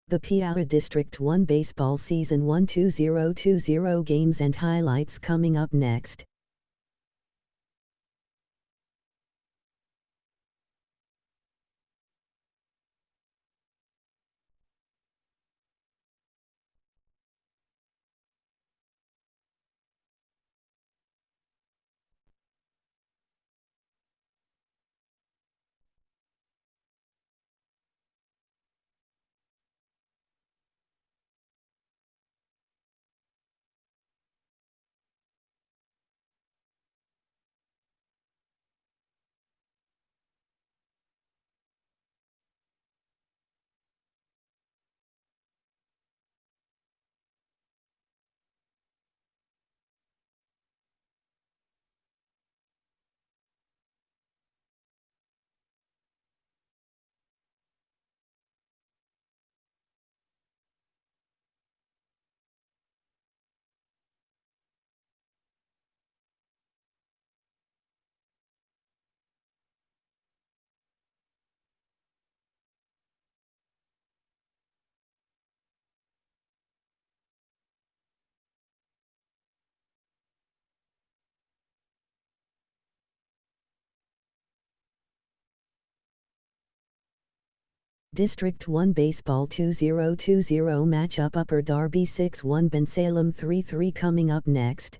The Piaa District 1 Baseball Season 1 2020 games and highlights coming up next. District 1 Baseball 2020 matchup Upper Darby 6-1 Bensalem 3-3 coming up next.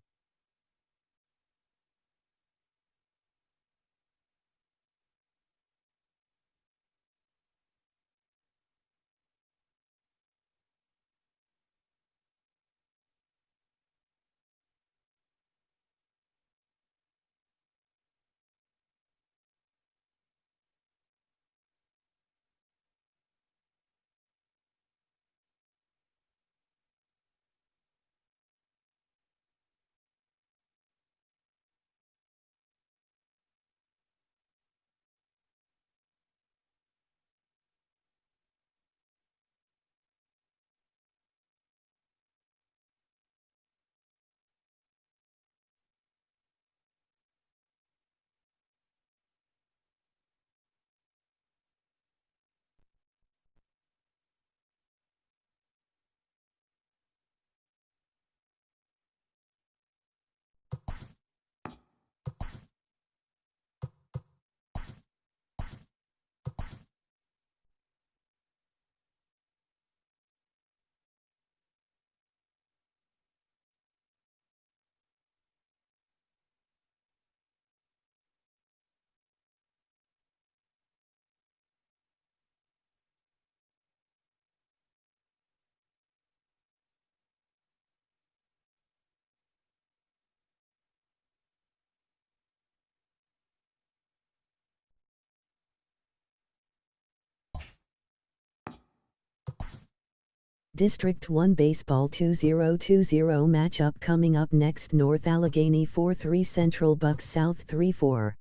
District 1 Baseball 2020 matchup coming up next. North Allegheny 4-3 Central Bucks South 3-4.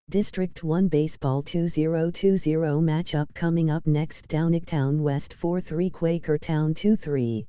District 1 Baseball 2020 matchup coming up next. Downingtown West 4-3 Quakertown 2-3.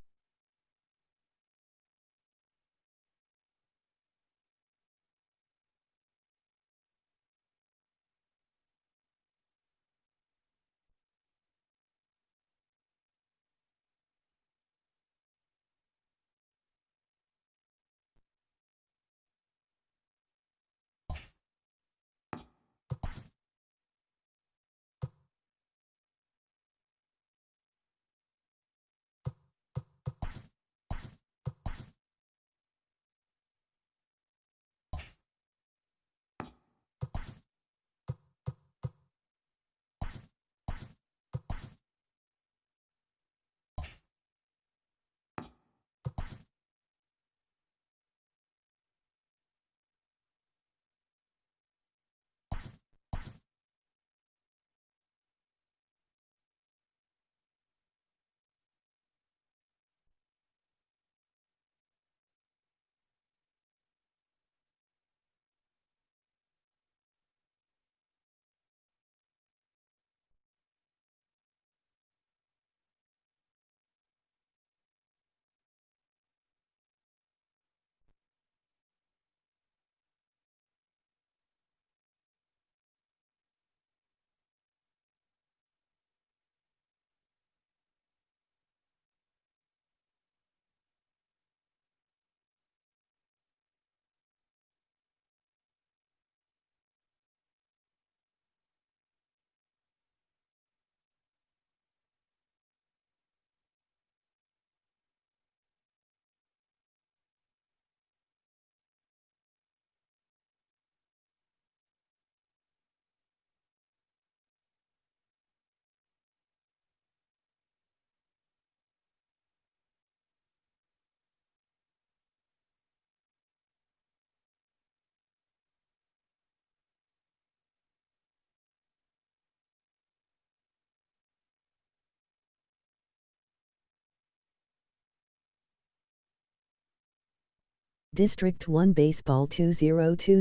District 1 Baseball 2020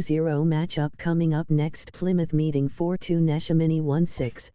matchup coming up next. Plymouth meeting 4-2 Neshaminy 1-6.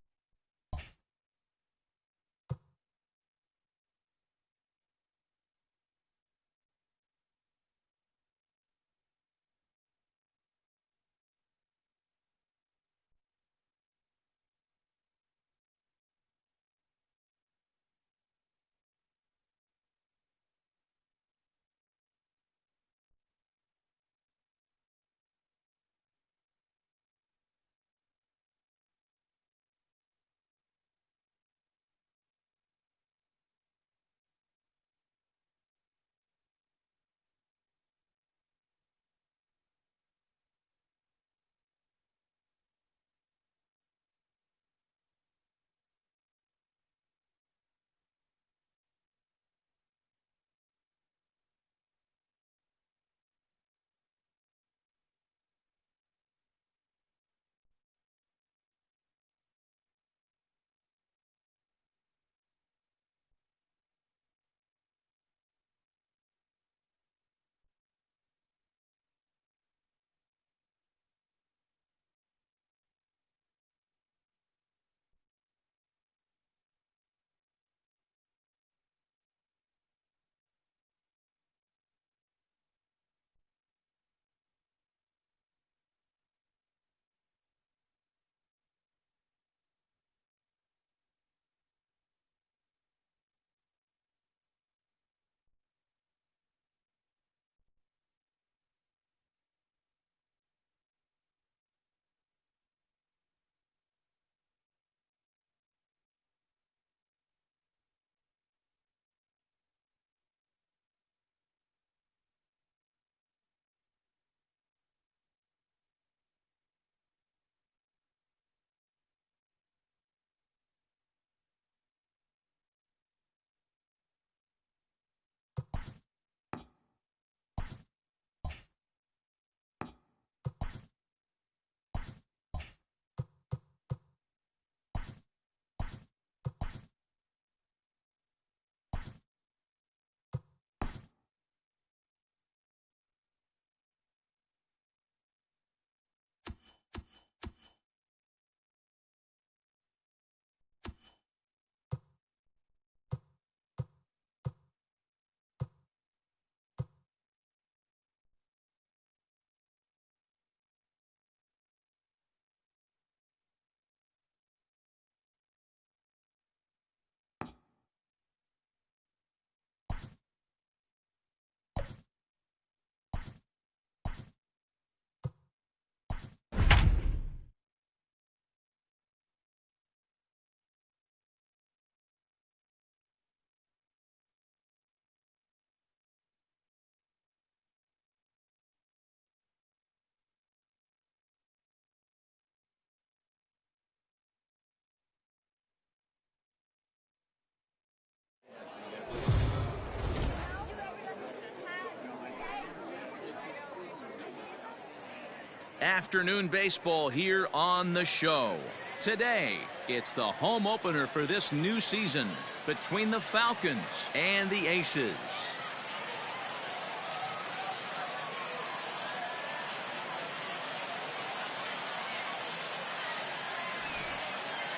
afternoon baseball here on the show. Today, it's the home opener for this new season between the Falcons and the Aces.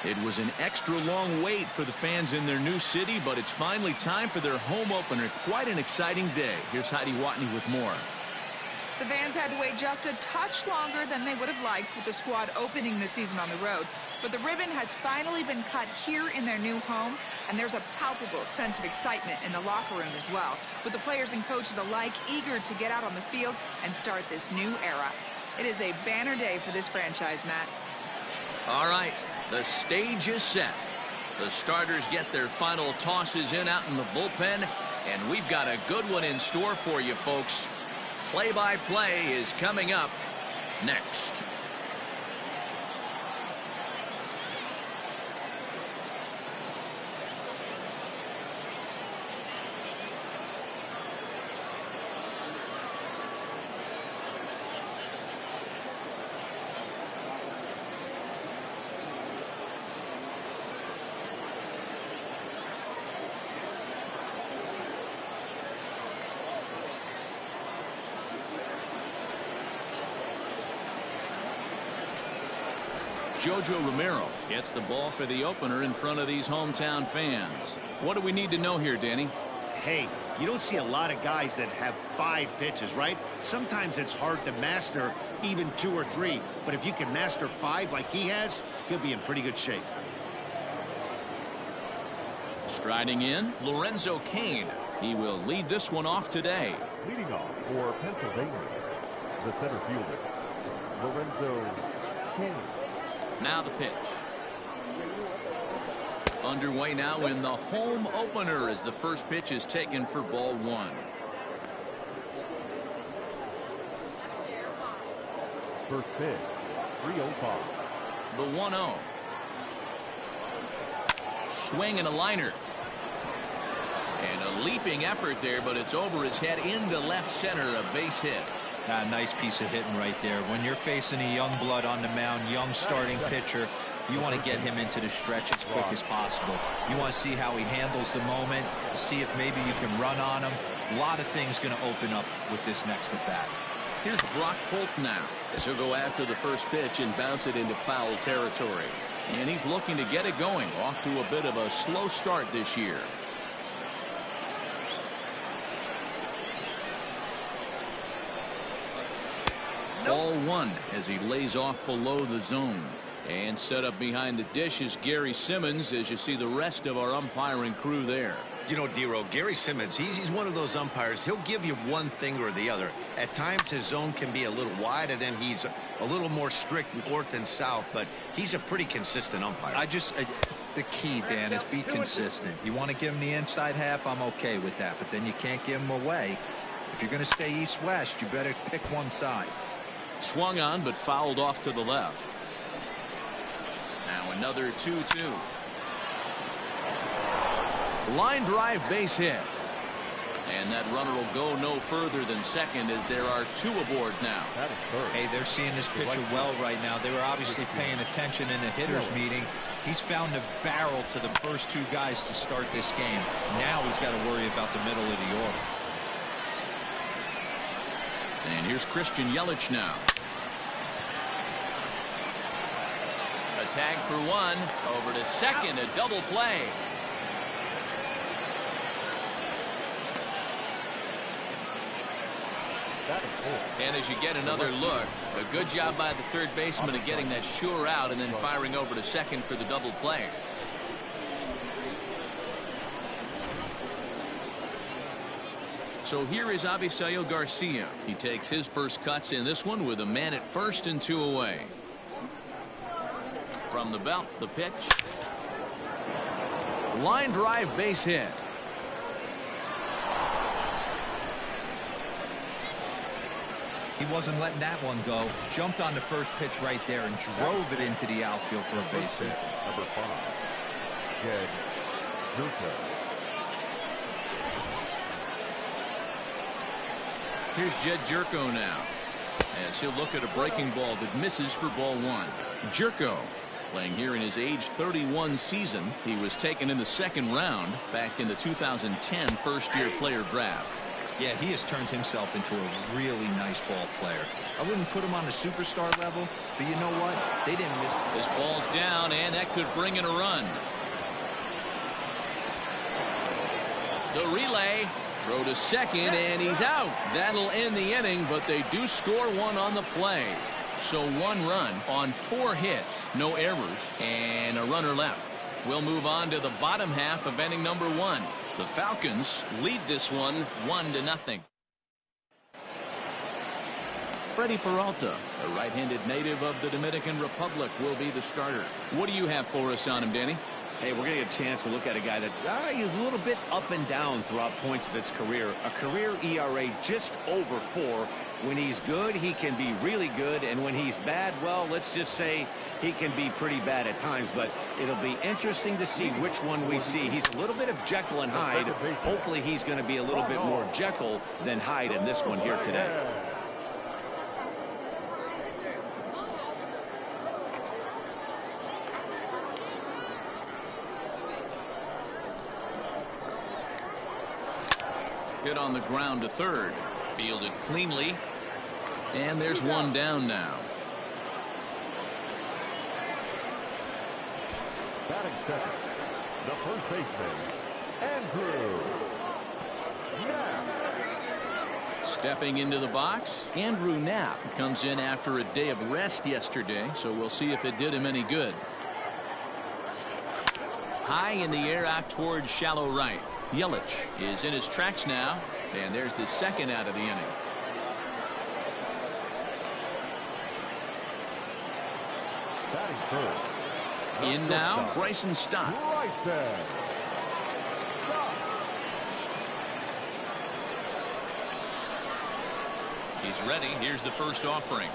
It was an extra long wait for the fans in their new city, but it's finally time for their home opener. Quite an exciting day. Here's Heidi Watney with more. The fans had to wait just a touch longer than they would have liked with the squad opening the season on the road. But the ribbon has finally been cut here in their new home, and there's a palpable sense of excitement in the locker room as well, with the players and coaches alike eager to get out on the field and start this new era. It is a banner day for this franchise, Matt. All right. The stage is set. The starters get their final tosses in out in the bullpen, and we've got a good one in store for you, folks. Play-by-play is coming up next. Jojo Romero gets the ball for the opener in front of these hometown fans. What do we need to know here, Danny? Hey, you don't see a lot of guys that have 5 pitches, right? Sometimes it's hard to master even 2 or 3. But if you can master 5 like he has, he'll be in pretty good shape. Striding in, Lorenzo Cain. He will lead this one off today. Leading off for Pennsylvania, the center fielder, Lorenzo Cain. Now the pitch. Underway now in the home opener as the first pitch is taken for ball 1. First pitch, 305. The 1-0. Swing and a liner. And a leaping effort there, but it's over his head into left center, a base hit. Nice piece of hitting right there. When you're facing a young blood on the mound, young starting pitcher, you want to get him into the stretch as quick as possible. You want to see how he handles the moment, see if maybe you can run on him. A lot of things going to open up with this next at bat. Here's Brock Holt now, as he'll go after the first pitch and bounce it into foul territory. And he's looking to get it going, off to a bit of a slow start this year. Ball 1 as he lays off below the zone. And set up behind the dish is Gary Simmons, as you see the rest of our umpiring crew there. You know, D-Row, Gary Simmons, he's one of those umpires. He'll give you one thing or the other. At times his zone can be a little wide, and then he's a little more strict north and south, but he's a pretty consistent umpire. The key, Dan, is be consistent. You want to give him the inside half, I'm okay with that, but then you can't give him away. If you're going to stay east-west, you better pick one side. Swung on, but fouled off to the left. Now another 2-2. Line drive base hit. And that runner will go no further than second, as there are 2 aboard now. Hey, they're seeing this pitcher well right now. They were obviously paying attention in the hitters meeting. He's found a barrel to the first 2 guys to start this game. Now he's got to worry about the middle of the order. And here's Christian Yelich now. A tag for 1. Over to second. A double play. And as you get another look, a good job by the third baseman of getting that sure out and then firing over to second for the double play. So here is Avisail Garcia. He takes his first cuts in this one with a man at first and 2 away. From the belt, the pitch. Line drive base hit. He wasn't letting that one go. Jumped on the first pitch right there and drove it into the outfield for a base hit. Number 5, Jed Gurka. Here's Jed Jerko now. as he'll look at a breaking ball that misses for ball one. Jerko playing here in his age 31 season. He was taken in the second round back in the 2010 first-year player draft. Yeah, he has turned himself into a really nice ball player. I wouldn't put him on the superstar level, but you know what? They didn't miss. This ball's down, and that could bring in a run. The relay. Throw to second, and he's out. That'll end the inning, but they do score one on the play. So 1 run on 4 hits, no errors, and a runner left. We'll move on to the bottom half of inning number 1. The Falcons lead this one 1-0. Freddie Peralta, a right-handed native of the Dominican Republic, will be the starter. What do you have for us on him, Danny? Hey, we're going to get a chance to look at a guy that he's a little bit up and down throughout points of his career. A career ERA just over 4. When he's good, he can be really good. And when he's bad, well, let's just say he can be pretty bad at times. But it'll be interesting to see which one we see. He's a little bit of Jekyll and Hyde. Hopefully he's going to be a little bit more Jekyll than Hyde in this one here today. Hit on the ground to third. Fielded cleanly. And there's one down now. Batting second, the first baseman, Andrew Knapp. Stepping into the box, Andrew Knapp comes in after a day of rest yesterday, so we'll see if it did him any good. High in the air out towards shallow right. Yelich is in his tracks now, and there's the second out of the inning. Batting first. In now, Bryson Stott. Right there. He's ready. Here's the first offering.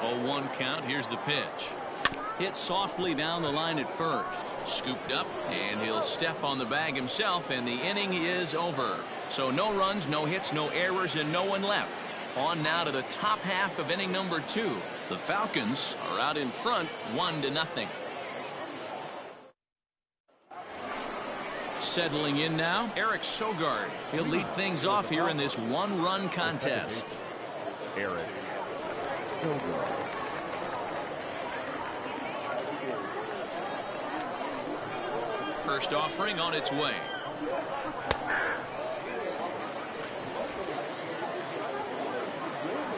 Oh, 1 count. Here's the pitch. Hit softly down the line at first. Scooped up, and he'll step on the bag himself, and the inning is over. So no runs, no hits, no errors, and no one left. On now to the top half of inning number 2. The Falcons are out in front 1-0. Settling in now, Eric Sogard. He'll lead things off here in this 1-run contest. Eric Sogard. First offering on its way.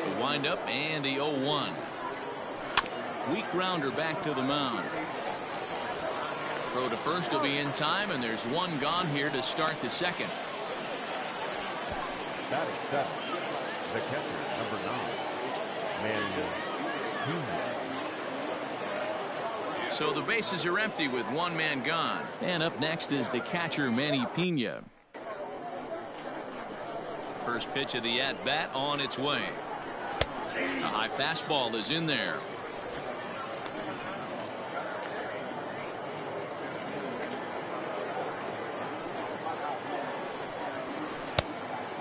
The windup and the 0-1. Weak grounder back to the mound. Throw to first will be in time, and there's one gone here to start the second. Batting seven, the catcher, number 9, Marion. So the bases are empty with one man gone. And up next is the catcher, Manny Piaa. First pitch of the at-bat on its way. A high fastball is in there.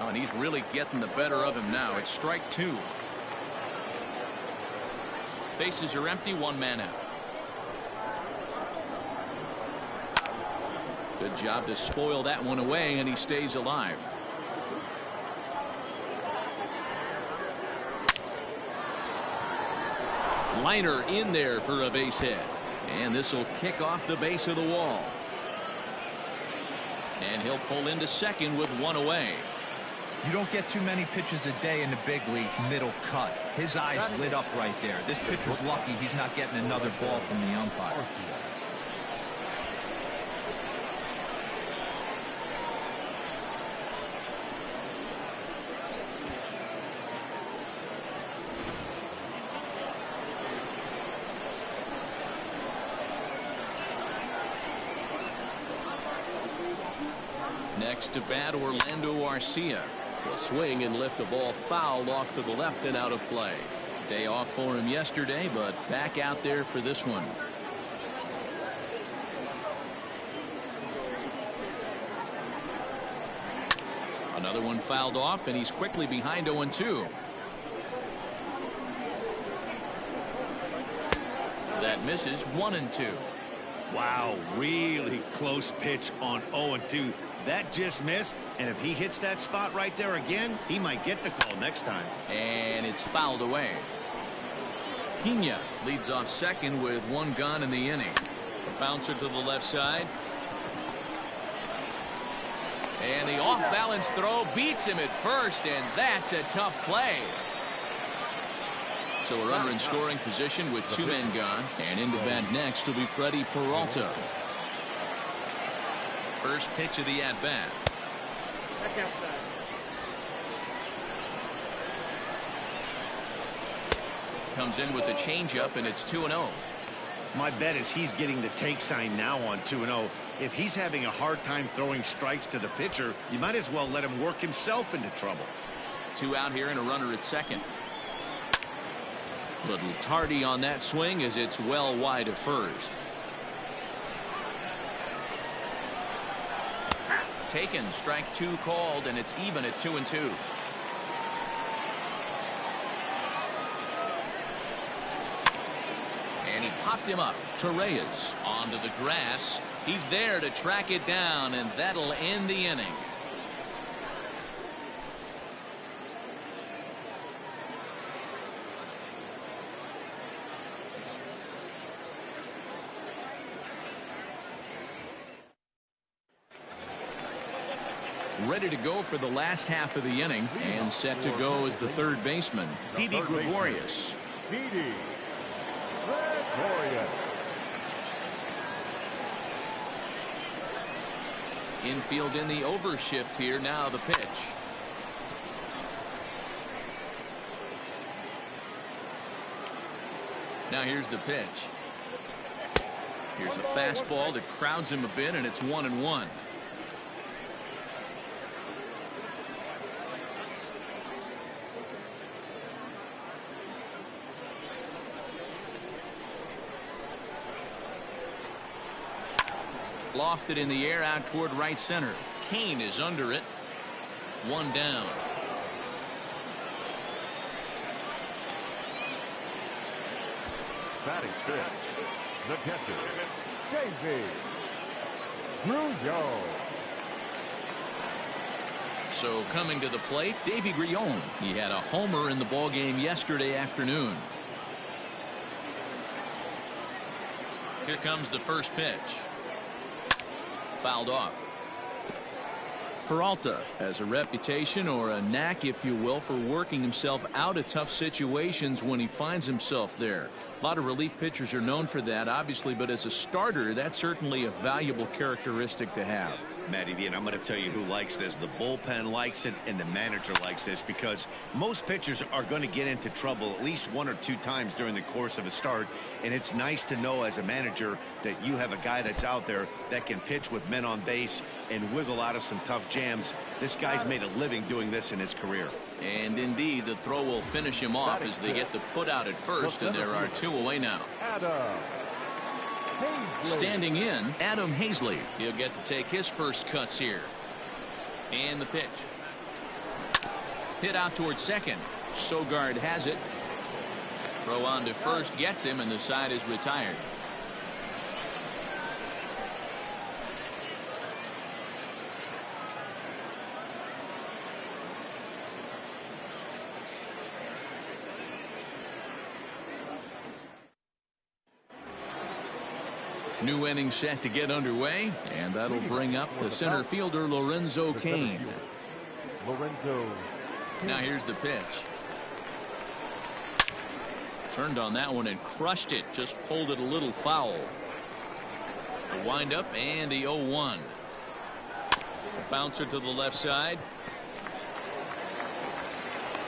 Oh, and he's really getting the better of him now. It's strike 2. Bases are empty, one man out. Good job to spoil that one away, and he stays alive. Liner in there for a base hit. And this will kick off the base of the wall. And he'll pull into second with one away. You don't get too many pitches a day in the big leagues middle cut. His eyes lit up right there. This pitcher's lucky he's not getting another ball from the umpire. Next to bat, Orlando Arcia. He'll swing and lift a ball foul off to the left and out of play. Day off for him yesterday, but back out there for this one. Another one fouled off, and he's quickly behind 0-2. That misses 1-2. Wow, really close pitch on 0-2. That just missed, and if he hits that spot right there again, he might get the call next time. And it's fouled away. Piaa leads off second with one gone in the inning. A bouncer to the left side. And the off-balance throw beats him at first, and that's a tough play. So a runner in scoring position with two men gone. And into bat next will be Freddie Peralta. First pitch of the at-bat. Comes in with the changeup, and it's 2-0. My bet is he's getting the take sign now on 2-0. If he's having a hard time throwing strikes to the pitcher, you might as well let him work himself into trouble. Two out here and a runner at second. Little tardy on that swing as it's well wide of first. Taken, strike two called, and it's even at 2-2. And he popped him up. Torreyes onto the grass. He's there to track it down, and that'll end the inning. Ready to go for the last half of the inning, and set to go as the third baseman, Didi Gregorius. Didi Gregorius. Infield in the overshift here. Now the pitch. Now here's the pitch. Here's a fastball that crowds him a bit, and it's 1-1. Lofted in the air out toward right center. Kane is under it. One down. Batting fifth, the catcher, Davey Grillon. So coming to the plate, Davey Grillon. He had a homer in the ballgame yesterday afternoon. Here comes the first pitch. Fouled off. Peralta has a reputation, or a knack if you will, for working himself out of tough situations when he finds himself there. A lot of relief pitchers are known for that, obviously, but as a starter, that's certainly a valuable characteristic to have. Matty V, and I'm going to tell you who likes this. The bullpen likes it, and the manager likes this, because most pitchers are going to get into trouble at least one or two times during the course of a start, and it's nice to know as a manager that you have a guy that's out there that can pitch with men on base and wiggle out of some tough jams. This guy's made a living doing this in his career. And indeed, the throw will finish him off as they get the put out at first, and there are two away now. Standing in, Adam Hazley. He'll get to take his first cuts here. And the pitch. Hit out towards second. Sogard has it. Throw on to first gets him, and the side is retired. New inning set to get underway, and that'll bring up the center fielder Lorenzo Cain. Now here's the pitch. Turned on that one and crushed it, just pulled it a little foul. A windup and the 0-1. A bouncer to the left side.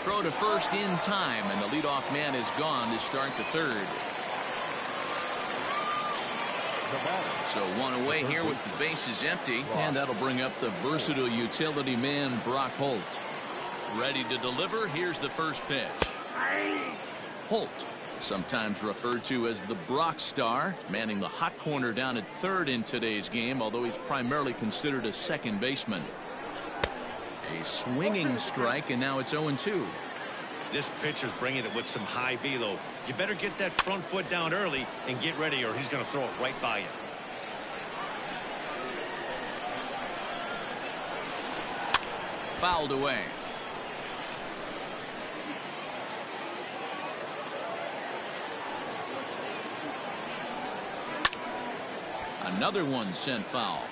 Throw to first in time, and the leadoff man is gone to start the third. So one away here with the bases empty, and that'll bring up the versatile utility man Brock Holt. Ready to deliver. Here's the first pitch. Holt, sometimes referred to as the Brock Star, manning the hot corner down at third in today's game, although he's primarily considered a second baseman. A swinging strike, and now it's 0-2. This pitcher's bringing it with some high velo. You better get that front foot down early and get ready, or he's going to throw it right by you. Fouled away. Another one sent foul.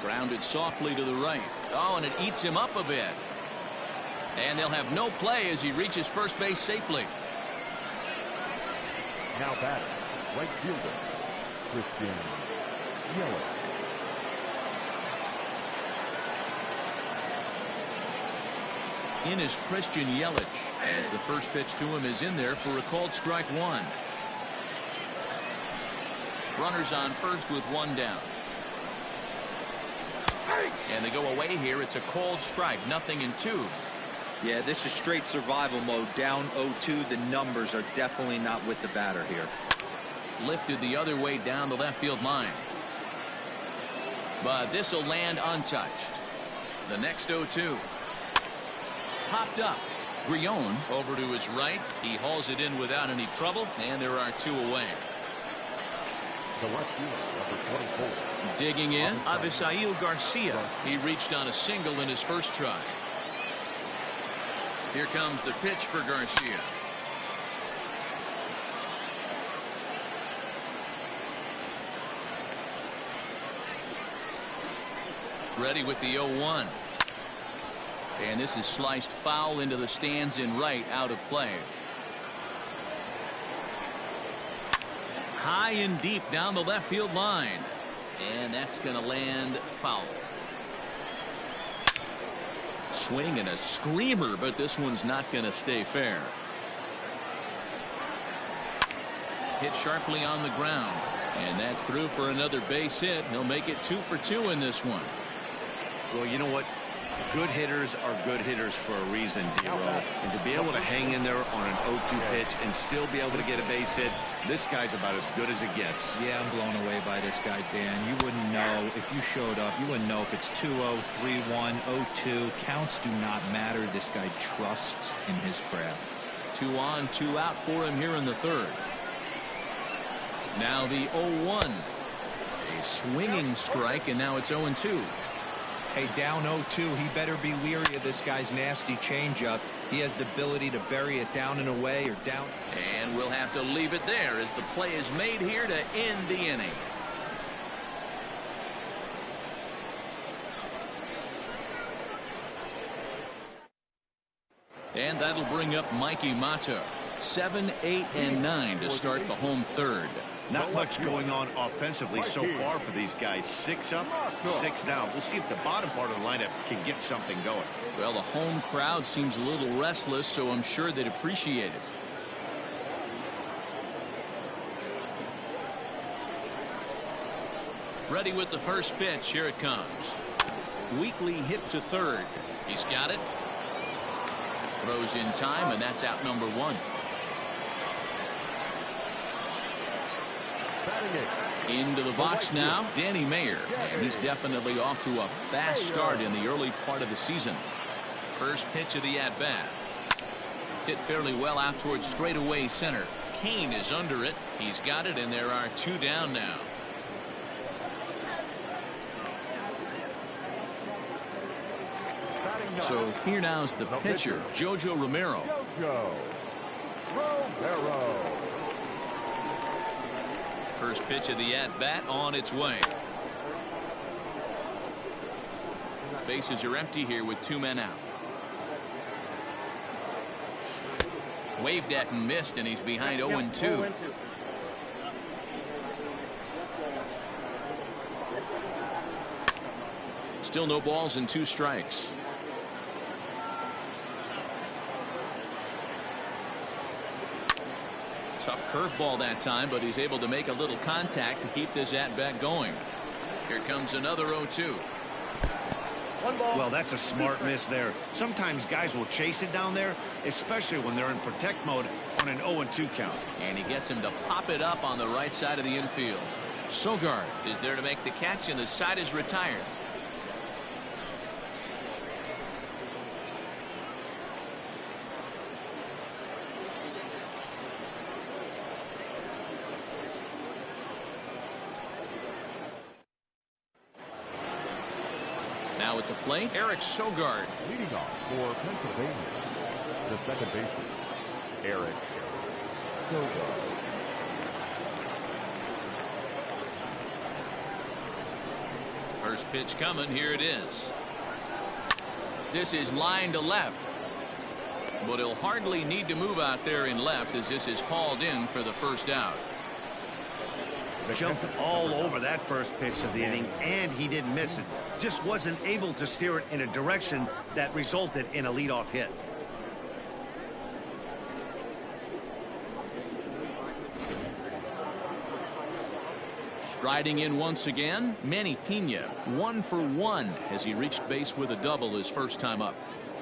Grounded softly to the right. Oh, and it eats him up a bit. And they'll have no play as he reaches first base safely. Now batting, right fielder, Christian Yelich. In is Christian Yelich as the first pitch to him is in there for a called strike one. Runners on first with one down. And they go away here. It's a called strike, 0-2. Yeah, this is straight survival mode. Down 0-2. The numbers are definitely not with the batter here. Lifted the other way down the left field line. But this will land untouched. The next 0-2. Popped up. Grion over to his right. He hauls it in without any trouble, and there are two away. The left fielder, number 24. Digging in, Avisail Garcia. He reached on a single in his first try. Here comes the pitch for Garcia. Ready with the 0-1. And this is sliced foul into the stands in right, out of play. High and deep down the left field line. And that's going to land foul. Swing and a screamer, but this one's not going to stay fair. Hit sharply on the ground. And that's through for another base hit. He'll make it 2 for 2 in this one. Well, you know what? Good hitters are good hitters for a reason, D-Row. And to be able to hang in there on an 0-2 pitch and still be able to get a base hit, this guy's about as good as it gets. Yeah, I'm blown away by this guy, Dan. You wouldn't know if you showed up. You wouldn't know if it's 2-0, 3-1, 0-2. Counts do not matter. This guy trusts in his craft. 2 on, 2 out for him here in the third. Now the 0-1. A swinging strike, and now it's 0-2. Hey, down 0-2, he better be leery of this guy's nasty changeup. He has the ability to bury it down and away or down. And we'll have to leave it there as the play is made here to end the inning. And that'll bring up Mikey Mata. 7, 8, and 9 to start the home third. Not much going on offensively so far for these guys. 6 up, 6 down. We'll see if the bottom part of the lineup can get something going. Well, the home crowd seems a little restless, so I'm sure they'd appreciate it. Ready with the first pitch. Here it comes. Weakly hit to third. He's got it. Throws in time, and that's out number 1. Into the box now, Danny Mayer, and he's definitely off to a fast start in the early part of the season. First pitch of the at-bat. Hit fairly well out towards straightaway center. Kane is under it. He's got it, and there are 2 down now. So here now's the pitcher, Jojo Romero. First pitch of the at-bat on its way. Bases are empty here with 2 men out. Waved at and missed, and he's behind 0-2. Still no balls and 2 strikes. Tough curveball that time, but he's able to make a little contact to keep this at-bat going. Here comes another 0-2. Well, that's a smart miss there. Sometimes guys will chase it down there, especially when they're in protect mode on an 0-2 count. And he gets him to pop it up on the right side of the infield. Sogard is there to make the catch, and the side is retired. Now at the plate, Eric Sogard. Leading off for Pennsylvania, the second baseman, Eric Sogard. First pitch coming. Here it is. This is line to left, but he'll hardly need to move out there in left, as this is hauled in for the first out. Jumped all over that first pitch of the inning, and he didn't miss it. Just wasn't able to steer it in a direction that resulted in a leadoff hit. Striding in once again, Manny Piaa, 1 for 1 as he reached base with a double his first time up.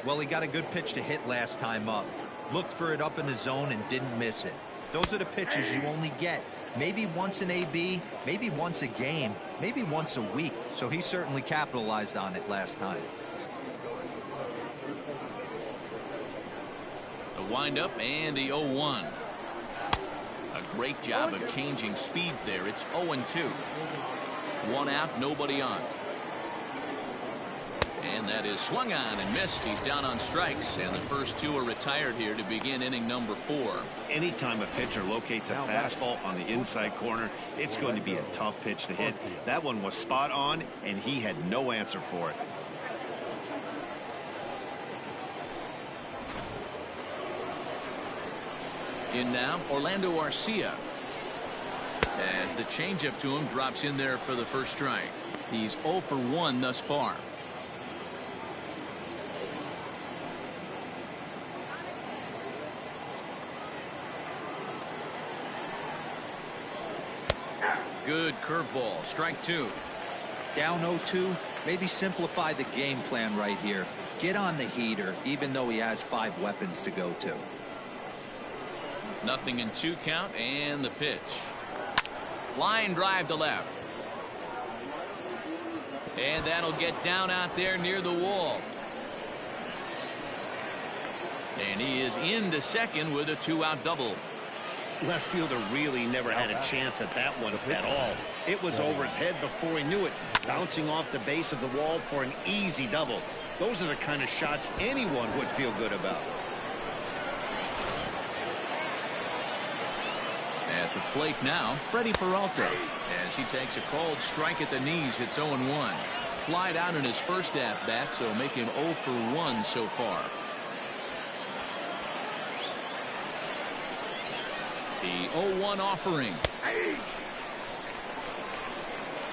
Well, he got a good pitch to hit last time up. Looked for it up in the zone and didn't miss it. Those are the pitches you only get. Maybe once an AB, maybe once a game, maybe once a week. So he certainly capitalized on it last time. The windup and the 0-1. A great job of changing speeds there. It's 0-2. 1 out, nobody on. And that is swung on and missed. He's down on strikes, and the first 2 are retired here to begin inning number 4. Anytime a pitcher locates a fastball on the inside corner, it's going to be a tough pitch to hit. That one was spot on, and he had no answer for it. In now, Orlando Arcia. As the changeup to him drops in there for the first strike. He's 0 for 1 thus far. Good curveball. Strike 2. Down 0-2. Maybe simplify the game plan right here. Get on the heater, even though he has 5 weapons to go to. Nothing in 2 count, and the pitch. Line drive to left. And that'll get down out there near the wall. And he is into second with a 2-out double. Left fielder really never had a chance at that one at all. It was over his head before he knew it, bouncing off the base of the wall for an easy double. Those are the kind of shots anyone would feel good about. At the plate now, Freddie Peralta, as he takes a called strike at the knees. It's 0-1. Flied out in his first at-bat, so make him 0 for 1 so far. The 0-1 offering.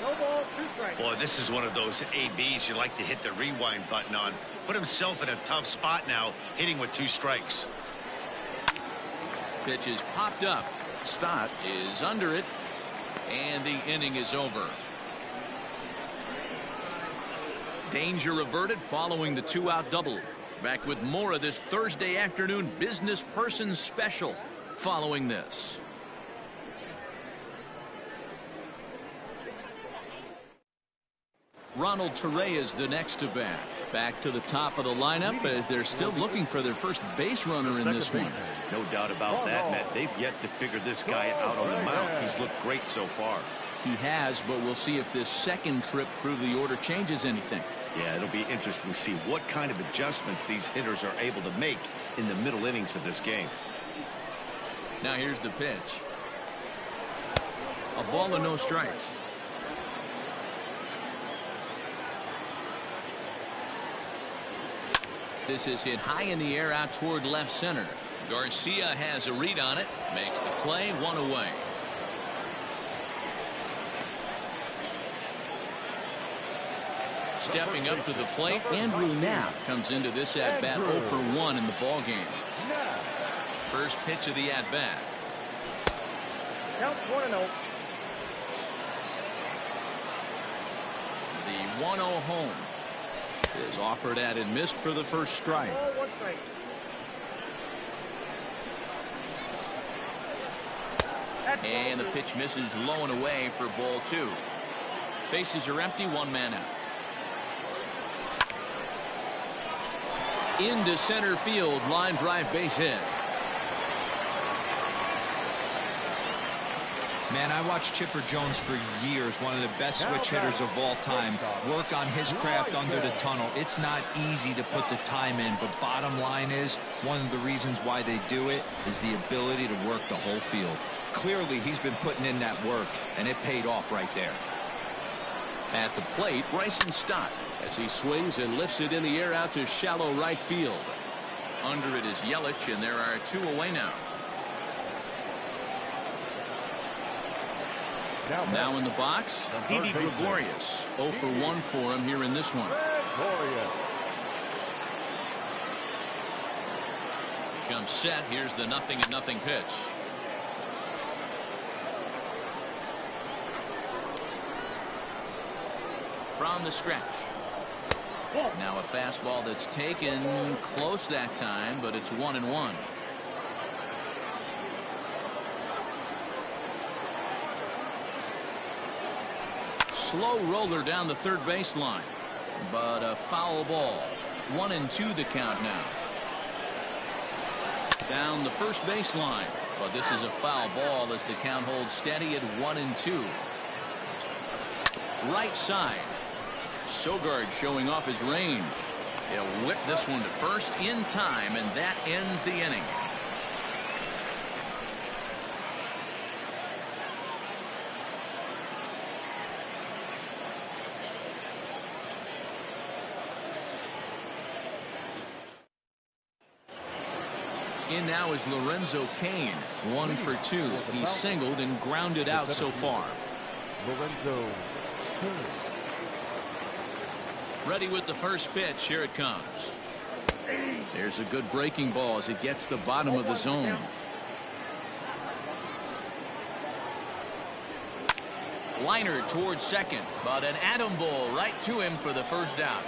No ball, 2 strikes. Boy, this is one of those ABs you like to hit the rewind button on. Put himself in a tough spot now, hitting with 2 strikes. Pitch is popped up. Stott is under it, and the inning is over. Danger averted following the 2-out double. Back with more of this Thursday afternoon business person special following this. Ronald Torre is the next to bat. Back to the top of the lineup as they're still looking for their first base runner in this one. No doubt about that, Matt. They've yet to figure this guy out on the mound. He's looked great so far. He has, but we'll see if this second trip through the order changes anything. Yeah, it'll be interesting to see what kind of adjustments these hitters are able to make in the middle innings of this game. Now here's the pitch. A ball and no strikes. This is hit high in the air out toward left center. Garcia has a read on it. Makes the play, 1 away. Stepping up to the plate, Andrew Knapp comes into this at-bat 0 for 1 in the ballgame. First pitch of the at-bat. Count 1-0. The 1-0 home is offered at and missed for the first strike. Ball, 1 strike. And the pitch misses low and away for ball 2. Bases are empty, 1 man out. Into center field, line drive, base hit. Man, I watched Chipper Jones for years, one of the best switch hitters of all time. Work on his craft under the tunnel. It's not easy to put the time in, but bottom line is, one of the reasons why they do it is the ability to work the whole field. Clearly, he's been putting in that work, and it paid off right there. At the plate, Bryson Stott as he swings and lifts it in the air out to shallow right field. Under it is Yelich, and there are 2 away now. Now in the box, Didi Gregorius. 0 for 1 for him here in this one. Comes set. Here's the 0-0 pitch. From the stretch. Now a fastball that's taken close that time, but it's 1-1. Slow roller down the third baseline, but a foul ball. 1-2 the count now. Down the first baseline, but this is a foul ball as the count holds steady at 1-2. Right side. Sogard showing off his range. He'll whip this one to first in time, and that ends the inning. In now is Lorenzo Cain, 1 for 2. He's singled and grounded out so far. Lorenzo Cain. Ready with the first pitch. Here it comes. There's a good breaking ball as it gets the bottom of the zone. Liner towards second, but an atom ball right to him for the first out.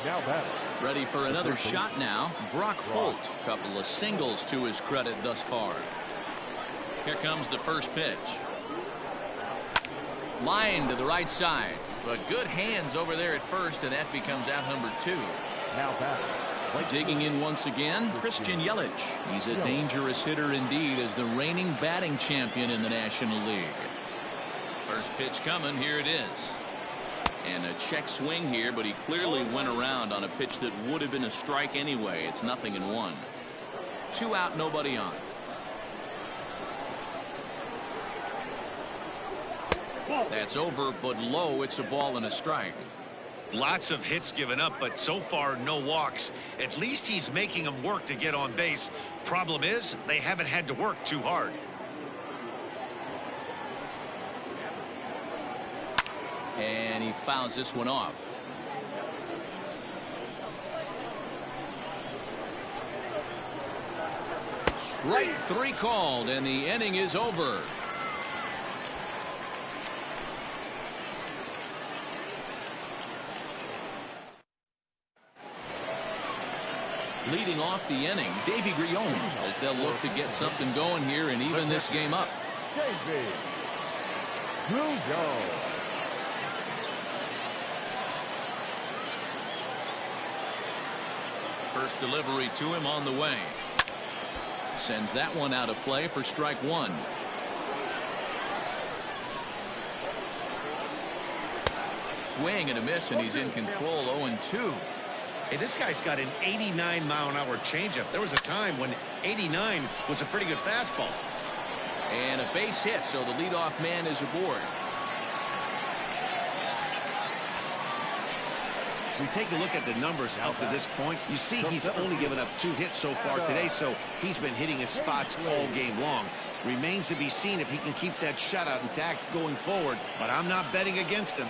Now batting. Ready for another shot now. Brock Holt. Couple of singles to his credit thus far. Here comes the first pitch. Line to the right side, but good hands over there at first, and that becomes out number 2. Now batting. Digging in once again, Christian Yelich. He's a dangerous hitter indeed as the reigning batting champion in the National League. First pitch coming. Here it is. And a check swing here, but he clearly went around on a pitch that would have been a strike anyway. It's 0-1. 2 out, nobody on. That's over, but low. It's a ball and a strike. Lots of hits given up, but so far no walks. At least he's making them work to get on base. Problem is, they haven't had to work too hard. And he fouls this one off. Strike 3 called, and the inning is over. Leading off the inning, Davy Grion, as they'll look to get something going here and even this game up. Davy Grion. First delivery to him on the way. Sends that one out of play for strike 1. Swing and a miss, and he's in control. 0-2. Hey, this guy's got an 89-mile-an-hour changeup. There was a time when 89 was a pretty good fastball. And a base hit, so the leadoff man is aboard. We take a look at the numbers out to this point. You see he's only given up 2 hits so far today, so he's been hitting his spots all game long. Remains to be seen if he can keep that shutout intact going forward, but I'm not betting against him.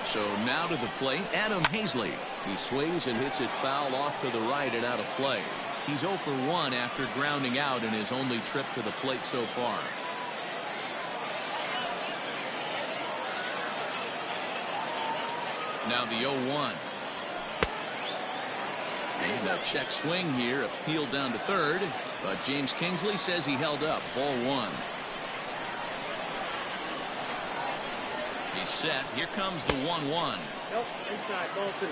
So now to the plate, Adam Hazley. He swings and hits it foul off to the right and out of play. He's 0 for 1 after grounding out in his only trip to the plate so far. Now the 0-1. And a check swing here, appealed down to third, but James Kingsley says he held up. Ball one. He's set. Here comes the 1-1. Nope, inside, ball two.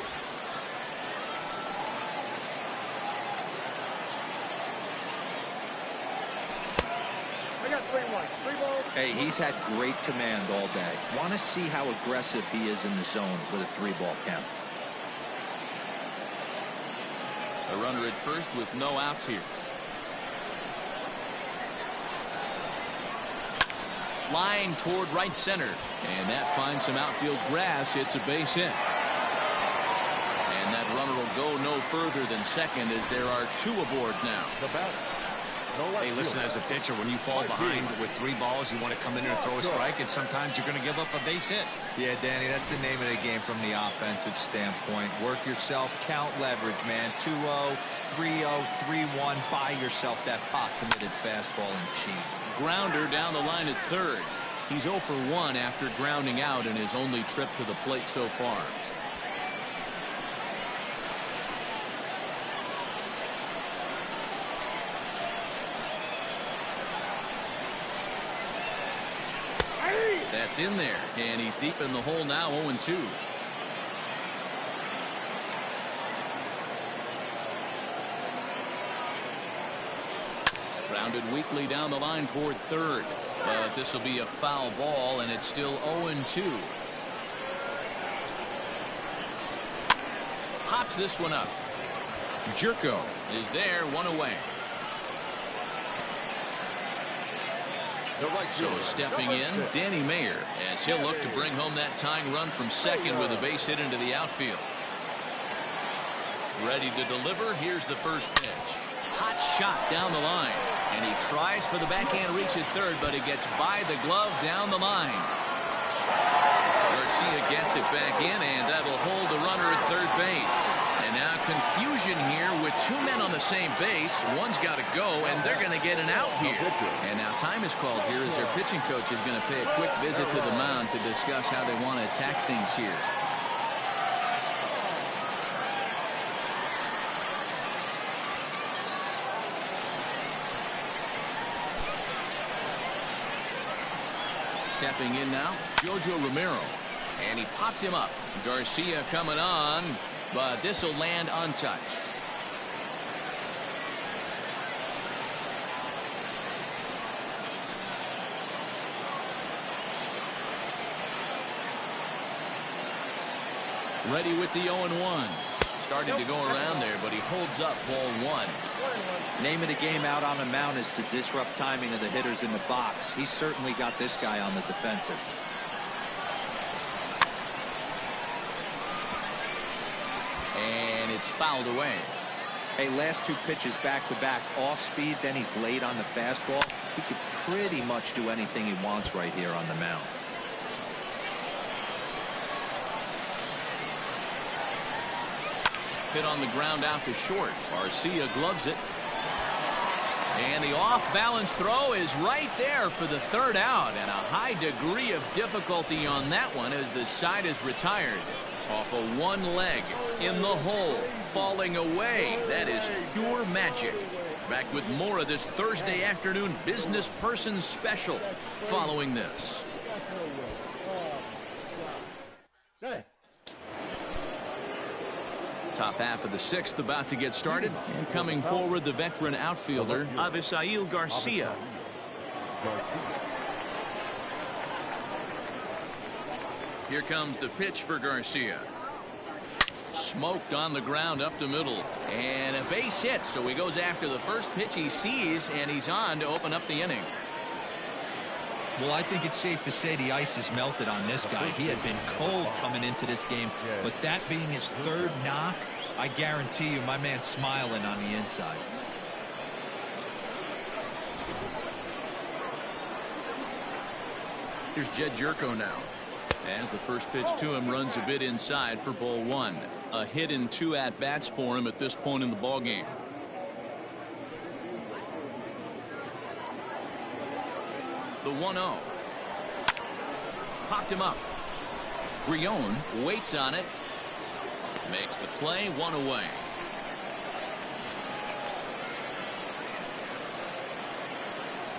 I got 3-1. 3 balls. Hey, he's had great command all day. Want to see how aggressive he is in the zone with a 3-ball count. A runner at first with no outs here. Line toward right center, and that finds some outfield grass. It's a base hit, and that runner will go no further than second as there are 2 aboard now. The batter. Hey, listen, as a pitcher, when you fall behind with 3 balls, you want to come in there and throw a strike, and sometimes you're going to give up a base hit. Yeah, Danny, that's the name of the game from the offensive standpoint. Work yourself, count leverage, man. 2-0, 3-0, 3-1. Buy yourself that pot committed fastball and cheat. Grounder down the line at third. He's 0 for 1 after grounding out in his only trip to the plate so far. That's in there, and he's deep in the hole now. 0-2. Grounded weakly down the line toward third, but this will be a foul ball, and it's still 0-2. Hops this one up. Jerko is there, 1 away. So stepping in, Danny Mayer, as he'll look to bring home that tying run from second with a base hit into the outfield. Ready to deliver. Here's the first pitch. Hot shot down the line, and he tries for the backhand reach at third, but it gets by the glove down the line. Garcia gets it back in, and that'll hold the runner at third base. And now confusion here with 2 men on the same base. One's got to go, and they're going to get an out here. And now time is called here as their pitching coach is going to pay a quick visit to the mound to discuss how they want to attack things here. Stepping in now, Jojo Romero. And he popped him up. Garcia coming on, but this will land untouched. Ready with the 0-1. Started to go around there, but he holds up. Ball 1. Name of the game out on the mound is to disrupt timing of the hitters in the box. He's certainly got this guy on the defensive. And it's fouled away. Hey, last 2 pitches back-to-back off speed, then he's late on the fastball. He could pretty much do anything he wants right here on the mound. Hit on the ground out to short. Garcia gloves it. And the off-balance throw is right there for the third out. And a high degree of difficulty on that one as the side is retired. Off of one leg, in the hole, falling away. That is pure magic. Back with more of this Thursday afternoon business person special following this. Top half of the 6th about to get started, and coming forward the veteran outfielder Avisail Garcia. Here comes the pitch for Garcia. Smoked on the ground up the middle, and a base hit, so he goes after the first pitch he sees, and he's on to open up the inning. Well, I think it's safe to say the ice has melted on this guy. He had been cold coming into this game, but that being his 3rd knock, I guarantee you my man's smiling on the inside. Here's Jed Jerko now. As the first pitch to him runs a bit inside for ball 1. A hit in 2 at-bats for him at this point in the ballgame. The 1-0. Popped him up. Brion waits on it. Makes the play, 1 away.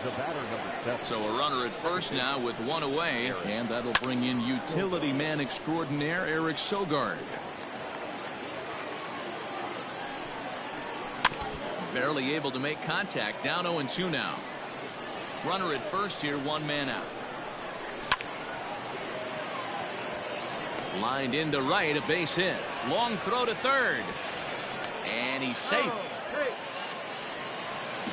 The batter, number 7. So a runner at first now with one away, and that'll bring in utility man extraordinaire Eric Sogard. Barely able to make contact. Down 0-2 now. Runner at first here, one man out. Lined into right, a base hit. Long throw to third. And he's safe.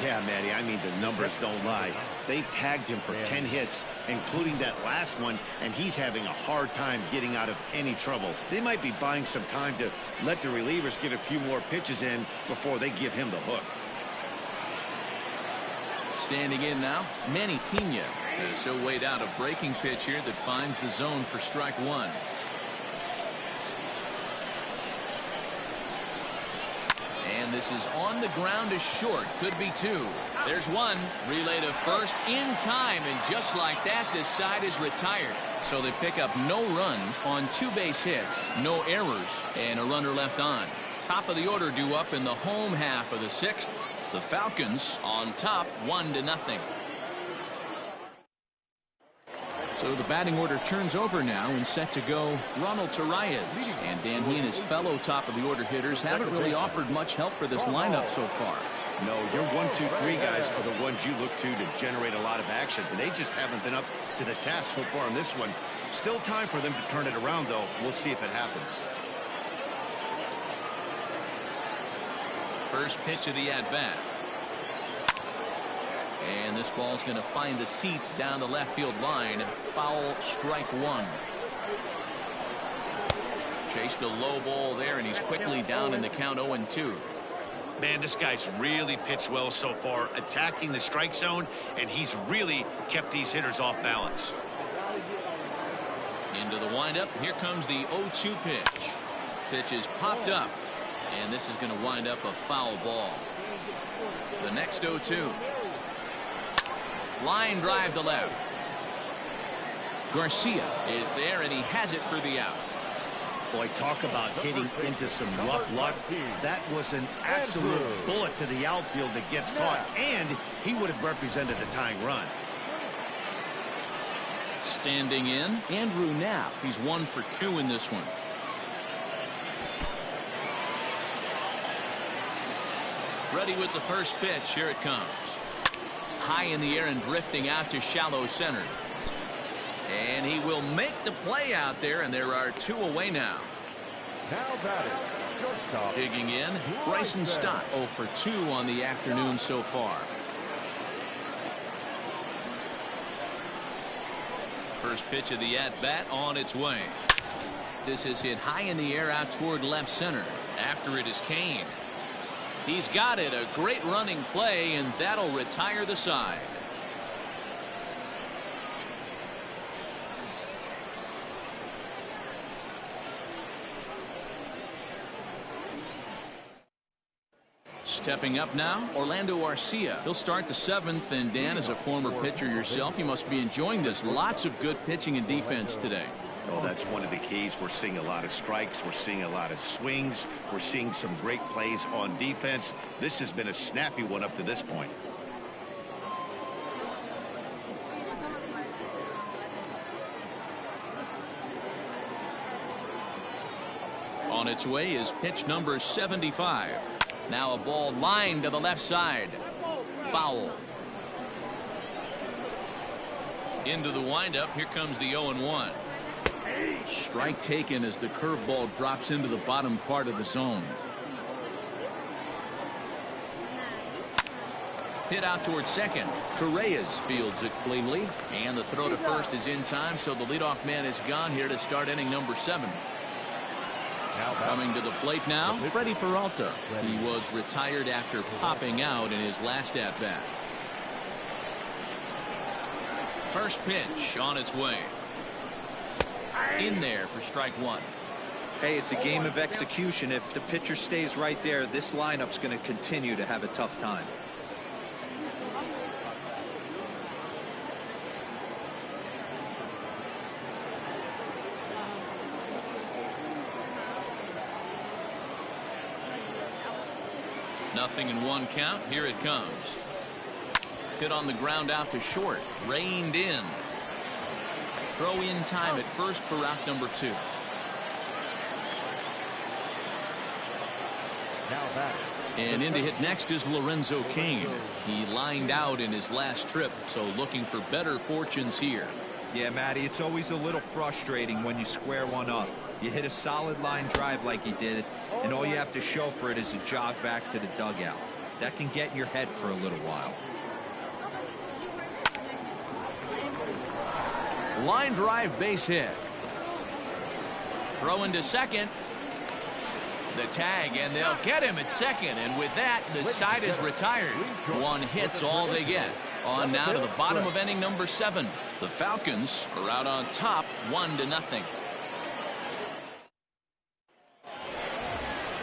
Yeah, Matty, I mean, the numbers don't lie. They've tagged him for 10 hits, including that last one, and he's having a hard time getting out of any trouble. They might be buying some time to let the relievers get a few more pitches in before they give him the hook. Standing in now, Manny Piaa. So weighed out a breaking pitch here that finds the zone for strike one. And this is on the ground is short. Could be two. There's one. Relay to first in time. And just like that, this side is retired. So they pick up no runs on 2 base hits, no errors, and a runner left on. Top of the order due up in the home half of the 6th. The Falcons on top 1-0. So the batting order turns over now and set to go Ronald Torreyes. And Dan, he and his fellow top of the order hitters haven't really offered much help for this lineup so far. No, your 1, 2, 3 guys are the ones you look to generate a lot of action. But they just haven't been up to the task so far in this one. Still time for them to turn it around, though. We'll see if it happens. First pitch of the at-bat. And this ball's going to find the seats down the left field line. Foul, strike one. Chased a low ball there, and he's quickly down in the count 0-2. Man, this guy's really pitched well so far, attacking the strike zone, and he's really kept these hitters off balance. Into the windup. Here comes the 0-2 pitch. Pitch is popped up, and this is going to wind up a foul ball. The next 0-2. Line drive to left. Garcia is there, and he has it for the out. Boy, talk about hitting into some rough luck. That was an absolute bullet to the outfield that gets caught, and he would have represented the tying run. Standing in, Andrew Knapp. He's 1 for 2 in this one. Ready with the first pitch. Here it comes. High in the air and drifting out to shallow center. And he will make the play out there, and there are 2 away now. Now batting, shortstop. Digging in, Bryson Stott 0 for 2 on the afternoon so far. First pitch of the at-bat on its way. This is hit high in the air out toward left center. After it is Kane. He's got it. A great running play, and that'll retire the side. Stepping up now, Orlando Arcia. He'll start the 7th, and Dan, as a former pitcher yourself, you must be enjoying this. Lots of good pitching and defense today. Oh, that's one of the keys. We're seeing a lot of strikes. We're seeing a lot of swings. We're seeing some great plays on defense. This has been a snappy one up to this point. On its way is pitch number 75. Now a ball lined to the left side. Foul. Into the windup. Here comes the 0-1. Strike taken as the curveball drops into the bottom part of the zone. Hit out towards second. Torreyes fields it cleanly, and the throw to first is in time, so the leadoff man is gone here to start inning number 7. Coming to the plate now, Freddie Peralta. He was retired after popping out in his last at-bat. First pitch on its way. In there for strike one. Hey, it's a game of execution. If the pitcher stays right there, this lineup's going to continue to have a tough time. Nothing in 1 count. Here it comes. Hit on the ground out to short. Reined in. Throw in time at first for route number 2. And in to hit next is Lorenzo Cain. He lined out in his last trip, so looking for better fortunes here. Yeah, Matty, it's always a little frustrating when you square one up. You hit a solid line drive like he did, and all you have to show for it is a jog back to the dugout. That can get in your head for a little while. Line drive, base hit. Throw into second. The tag, and they'll get him at second, and with that, the side is retired. One hit's all they get. On now to the bottom of inning number 7. The Falcons are out on top, 1-0.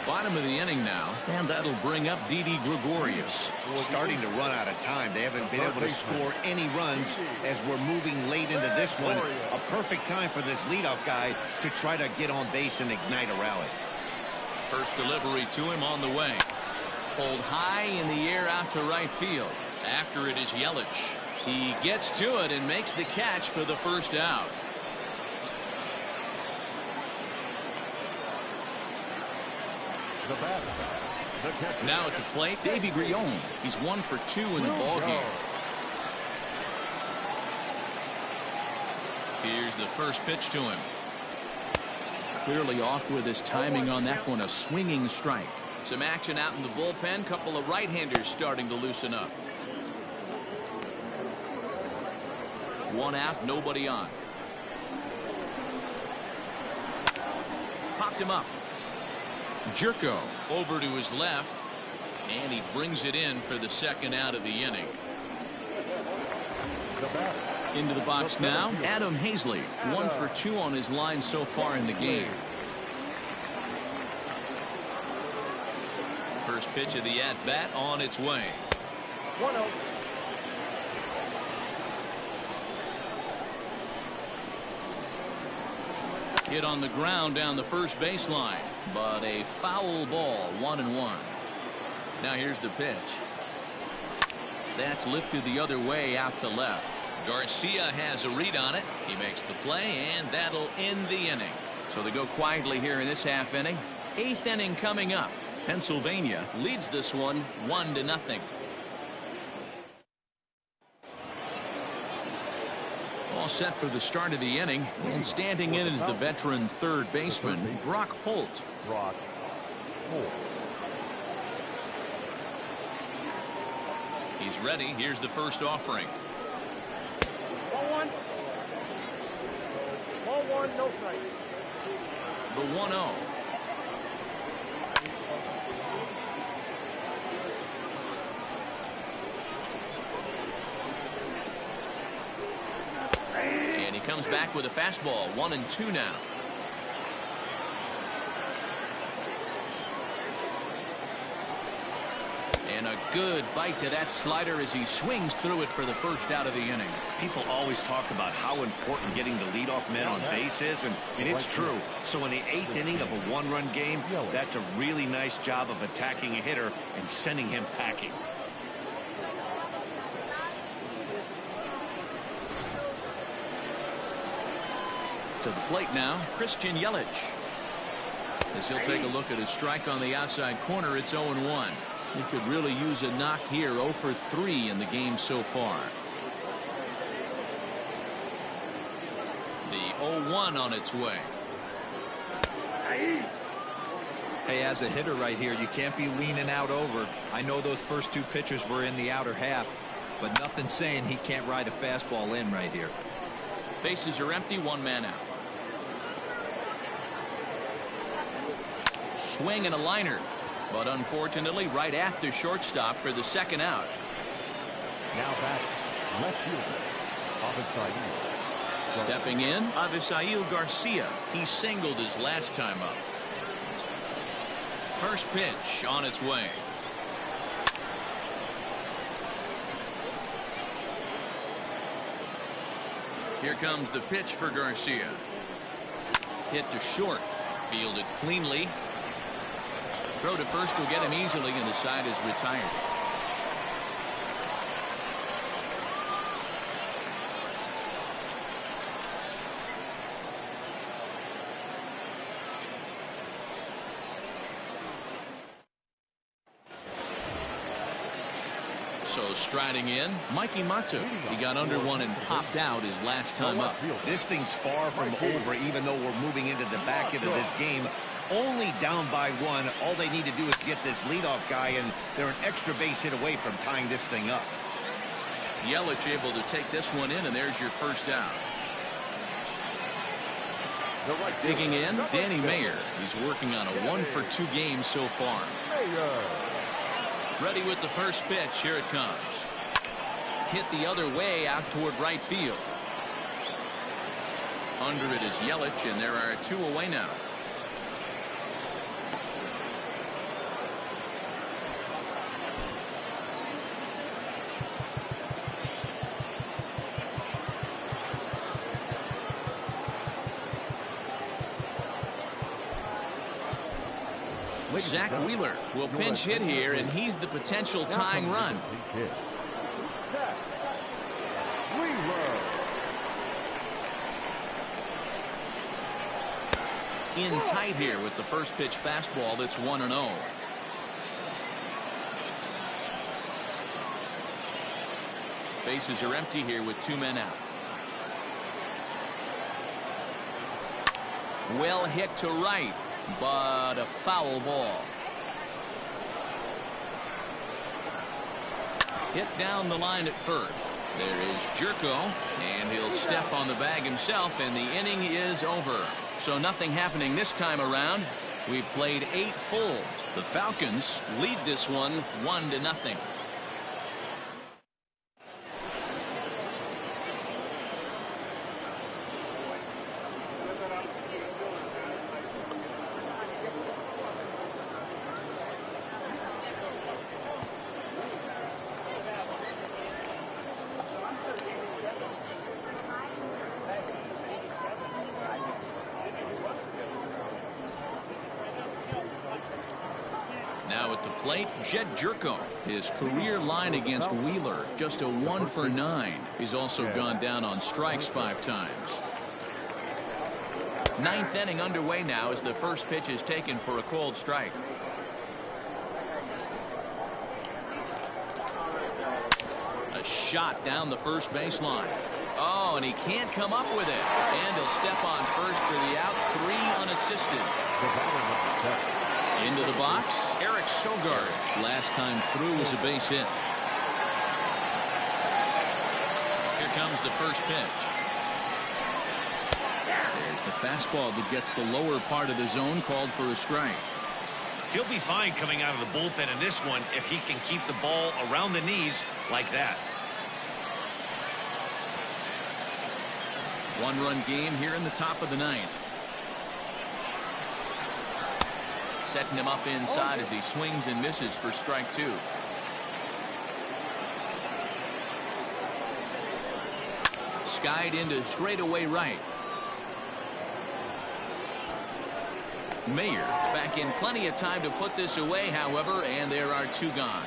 Bottom of the inning now, and that'll bring up Didi Gregorius. Starting to run out of time. They haven't been able to score any runs as we're moving late into this one. A perfect time for this leadoff guy to try to get on base and ignite a rally. First delivery to him on the way. Pulled high in the air out to right field. After it is Yelich. He gets to it and makes the catch for the first out. Now at the plate, Davy Grion. He's 1 for 2 in the ballgame. Here's the first pitch to him. Clearly off with his timing on that one. A swinging strike. Some action out in the bullpen. Couple of right-handers starting to loosen up. 1 out, nobody on. Popped him up. Jerko over to his left, and he brings it in for the second out of the inning. Into the box now, Adam Hazley. 1 for 2 on his line so far in the game. First pitch of the at-bat on its way. 1-0. Hit on the ground down the first baseline, but a foul ball. 1-1. Now here's the pitch. That's lifted the other way out to left. Garcia has a read on it. He makes the play, and that'll end the inning. So they go quietly here in this half inning. 8th inning coming up. Pennsylvania leads this one 1-0. All set for the start of the inning, and standing in is the veteran third baseman Brock Holt. He's ready. Here's the first offering. Ball 1, no strike. The 1-0. And he comes back with a fastball. 1-2 now. And a good bite to that slider as he swings through it for the first out of the inning. People always talk about how important getting the leadoff man on base is, and it's true. So in the 8th inning of a 1-run game, that's a really nice job of attacking a hitter and sending him packing. To the plate now, Christian Yelich. As he'll take a look at his strike on the outside corner, it's 0-1. He could really use a knock here. 0 for 3 in the game so far. The 0-1 on its way. Hey, as a hitter right here, you can't be leaning out over. I know those first 2 pitches were in the outer half, but nothing saying he can't ride a fastball in right here. Bases are empty, 1 man out. Swing and a liner, but unfortunately right at the shortstop for the second out. Now back, left fielder, Avisail. Stepping in, Avisail Garcia. He singled his last time up. First pitch on its way. Here comes the pitch for Garcia. Hit to short. Fielded cleanly. Throw to first will get him easily, and the side is retired. So striding in, Mikey Matsu. He got under one and popped out his last time up. This thing's far from over, even though we're moving into the back end of this game. Only down by one. All they need to do is get this leadoff guy, and they're an extra base hit away from tying this thing up. Yelich able to take this one in, and there's your first down. Digging in, Danny Mayer. He's working on a 1-for-2 game so far. Ready with the first pitch. Here it comes. Hit the other way out toward right field. Under it is Yelich, and there are 2 away now. Zach Wheeler will pinch hit here, and he's the potential tying run. In tight here with the first pitch fastball that's 1-0. Bases are empty here with 2 men out. Well hit to right, but a foul ball. Hit down the line at first. There is Jerko, and he'll step on the bag himself, and the inning is over. So nothing happening this time around. We've played 8 full. The Falcons lead this one 1-0. Now at the plate, Jed Jerko. His career line against Wheeler, just a 1-for-9. He's also gone down on strikes 5 times. 9th inning underway now as the first pitch is taken for a called strike. A shot down the first baseline. Oh, and he can't come up with it. And he'll step on first for the out, 3 unassisted. Into the box, Eric Sogard. Last time through was a base hit. Here comes the first pitch. There's the fastball that gets the lower part of the zone, called for a strike. He'll be fine coming out of the bullpen in this one if he can keep the ball around the knees like that. 1-run game here in the top of the 9th. Setting him up inside as he swings and misses for strike 2. Skied into straightaway right. Mayer is back in plenty of time to put this away, however, and there are 2 gone.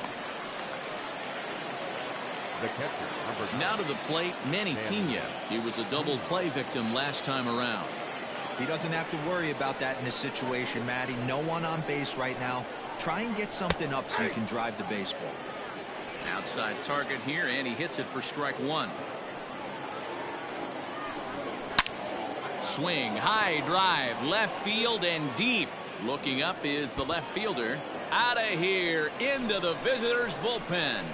Now to the plate, Manny Piaa. He was a double play victim last time around. He doesn't have to worry about that in this situation, Matty. No one on base right now. Try and get something up so you can drive the baseball. Outside target here, and he hits it for strike 1. Swing, high drive, left field and deep. Looking up is the left fielder. Out of here, into the visitors' bullpen.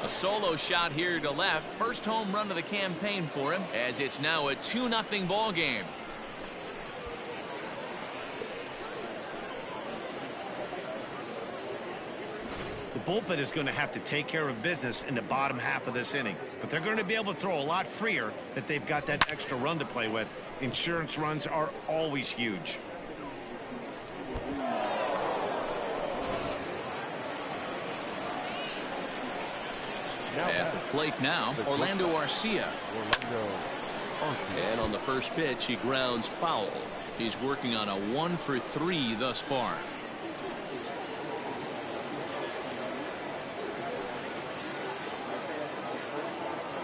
A solo shot here to left. First home run of the campaign for him, as it's now a 2-0 ball game. The bullpen is going to have to take care of business in the bottom half of this inning, but they're going to be able to throw a lot freer that they've got that extra run to play with. Insurance runs are always huge. At the plate now, Orlando Arcia. And on the first pitch, he grounds foul. He's working on a 1-for-3 thus far.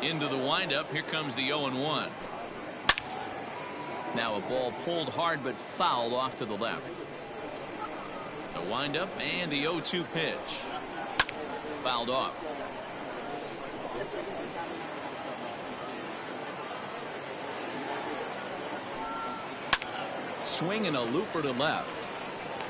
Into the windup, here comes the 0-1. Now a ball pulled hard but fouled off to the left. The windup and the 0-2 pitch. Fouled off. Swing and a looper to left.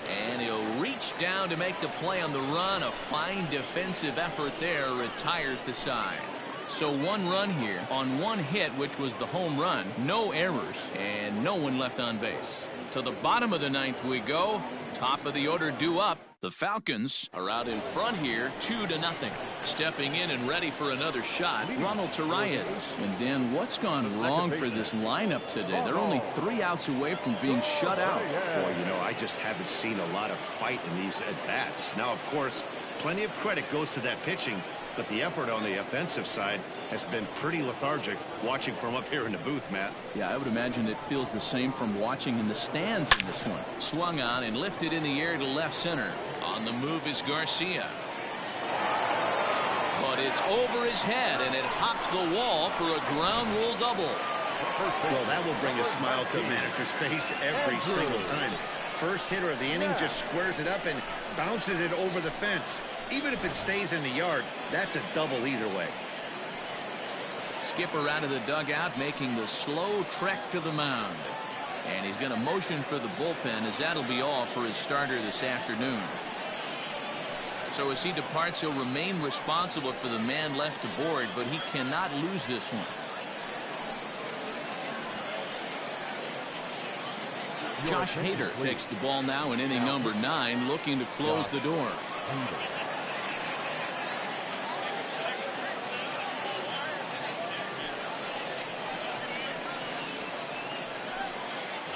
And he'll reach down to make the play on the run. A fine defensive effort there. Retires the side. So 1 run here on 1 hit, which was the home run. No errors and no one left on base. To the bottom of the 9th we go. Top of the order due up. The Falcons are out in front here, 2-0. Stepping in and ready for another shot, Ronald Torreyes. And Dan, what's gone wrong for this lineup today? They're only 3 outs away from being shut out. Boy, you know, I just haven't seen a lot of fight in these at-bats. Now, of course, plenty of credit goes to that pitching, but the effort on the offensive side has been pretty lethargic watching from up here in the booth, Matt. Yeah, I would imagine it feels the same from watching in the stands in this one. Swung on and lifted in the air to left center. On the move is Garcia. But it's over his head, and it hops the wall for a ground rule double. Well, that will bring a smile to a manager's face every single time. First hitter of the inning just squares it up and bounces it over the fence. Even if it stays in the yard, that's a double either way. Skipper out of the dugout, making the slow trek to the mound. And he's going to motion for the bullpen, as that'll be all for his starter this afternoon. So as he departs, he'll remain responsible for the man left aboard, but he cannot lose this one. Josh Hader takes the ball now in inning number 9, looking to close the door.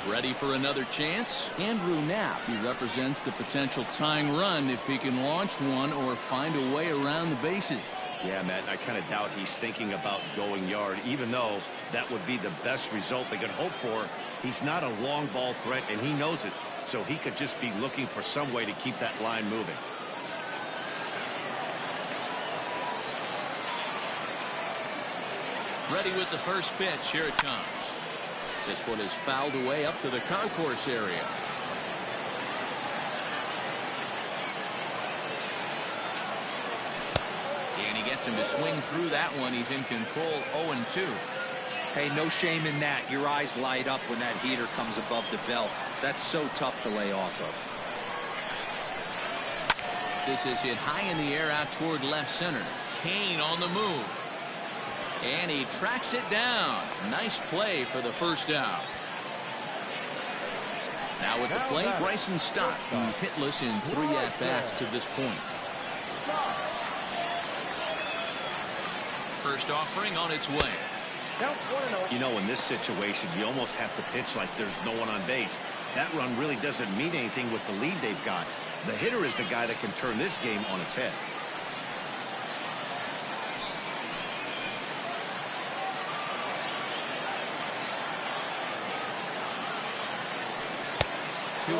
Ready for another chance? Andrew Knapp. He represents the potential tying run if he can launch one or find a way around the bases. Yeah, Matt, I kind of doubt he's thinking about going yard, even though that would be the best result they could hope for. He's not a long ball threat, and he knows it, so he could just be looking for some way to keep that line moving. Ready with the first pitch. Here it comes. This one is fouled away up to the concourse area. And he gets him to swing through that one. He's in control, 0-2. Hey, no shame in that. Your eyes light up when that heater comes above the belt. That's so tough to lay off of. This is hit high in the air out toward left center. Kane on the move. And he tracks it down. Nice play for the first out. Now with the plate, Bryson Stott. He's hitless in 3 at-bats to this point. First offering on its way. You know, in this situation, you almost have to pitch like there's no one on base. That run really doesn't mean anything with the lead they've got. The hitter is the guy that can turn this game on its head. 2-0.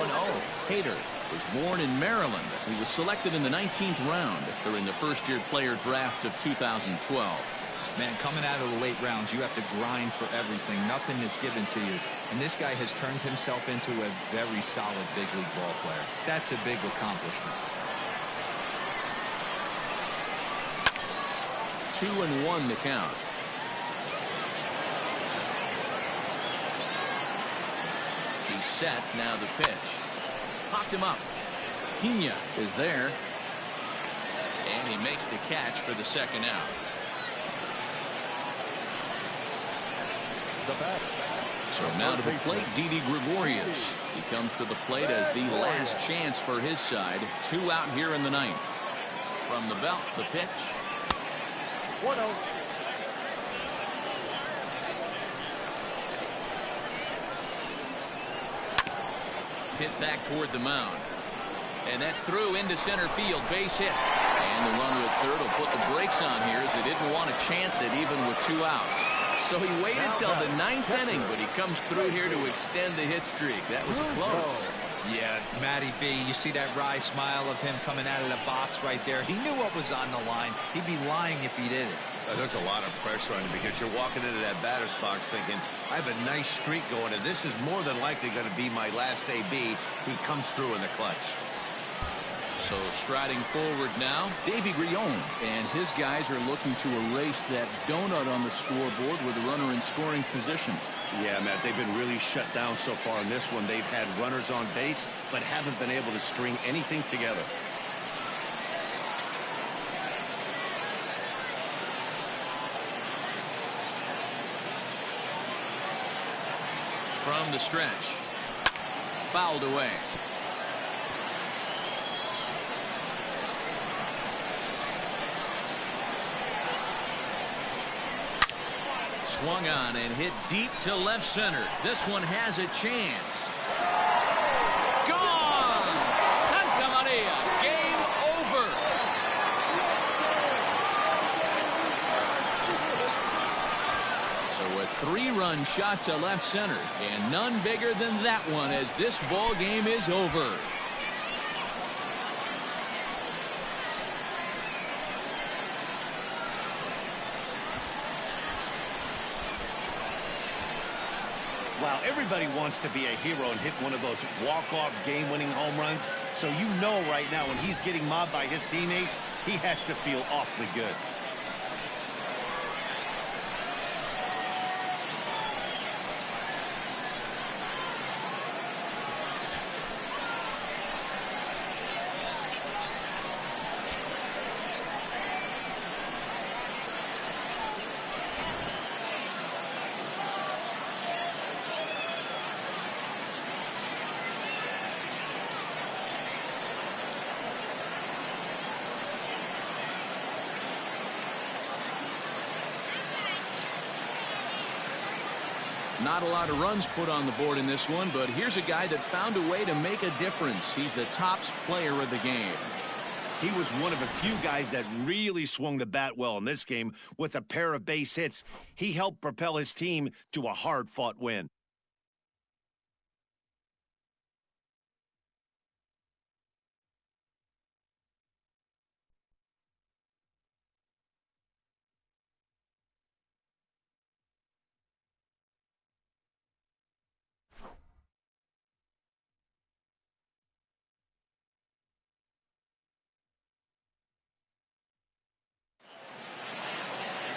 Hader was born in Maryland. He was selected in the 19th round during the first-year player draft of 2012. Man, coming out of the late rounds, you have to grind for everything. Nothing is given to you. And this guy has turned himself into a very solid big league ball player. That's a big accomplishment. 2-1 to count. He's set. Now the pitch. Popped him up. Piaa is there. And he makes the catch for the second out. So now to the plate, Didi Gregorius. He comes to the plate as the last chance for his side. 2 out here in the 9th. From the belt, the pitch. 1-0. Hit back toward the mound. And that's through into center field. Base hit. And the runner at third will put the brakes on here as they didn't want to chance it even with 2 outs. So he waited till the 9th inning, but he comes through here to extend the hit streak. That was close. Yeah, Matty B, you see that wry smile of him coming out of the box right there. He knew what was on the line. He'd be lying if he didn't. There's a lot of pressure on him because you're walking into that batter's box thinking, I have a nice streak going, and this is more than likely going to be my last AB. He comes through in the clutch. So striding forward now, Davy Grion and his guys are looking to erase that donut on the scoreboard with a runner in scoring position. Yeah, Matt, they've been really shut down so far in this one. They've had runners on base, but haven't been able to string anything together. from the stretch. Fouled away. Swung on and hit deep to left center. This one has a chance. Gone! Santa Maria! Game over! So a three-run shot to left center, and none bigger than that one as this ball game is over. Wow, everybody wants to be a hero and hit one of those walk-off game-winning home runs. So you know right now when he's getting mobbed by his teammates, he has to feel awfully good. Not a lot of runs put on the board in this one, but here's a guy that found a way to make a difference. He's the tops player of the game. He was one of a few guys that really swung the bat well in this game with a pair of base hits. He helped propel his team to a hard-fought win.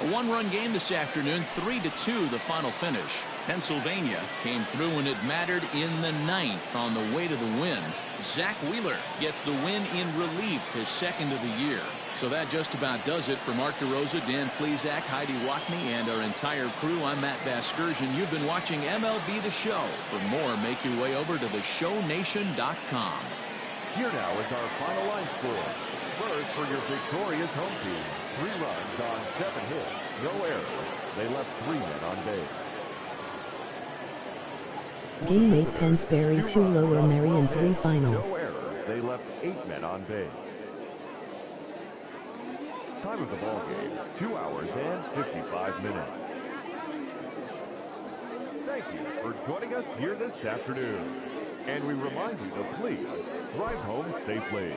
A one-run game this afternoon, 3-2 the final finish. Pennsylvania came through when it mattered in the ninth on the way to the win. Zach Wheeler gets the win in relief, his second of the year. So that just about does it for Mark DeRosa, Dan Plesac, Heidi Watney, and our entire crew. I'm Matt Vasgersian. You've been watching MLB The Show. For more, make your way over to theshownation.com. Here now is our final line score. First, for your victorious home team, 3 runs on 7 hits, no errors. They left 3 men on base. Game 8 Pennsbury 2 lower Marion 3 final. No errors. They left 8 men on base. Time of the ball game, 2 hours and 55 minutes. Thank you for joining us here this afternoon. And we remind you to please drive home safely.